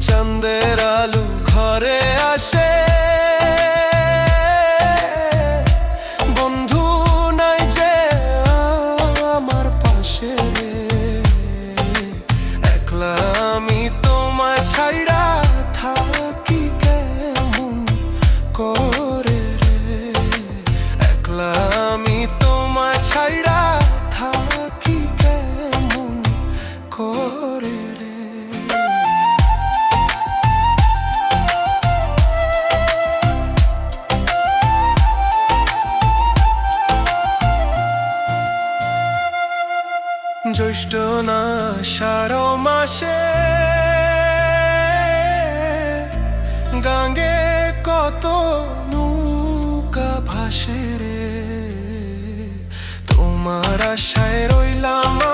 চাঁদের আলো ঘরে আসে, বন্ধু নাই যে আমার পাশে রে, একলা আমি তোমায় ছাইড়া থাকি কেমন করে রে, একলা আমি তোমায় ছাইড়া থাকি কেমন করে রে। জ্যৈষ্ঠ না আষাঢ় মাসে গাঙ্গে কত নৌকা ভাসে রে, তোমার আশায় রইলাম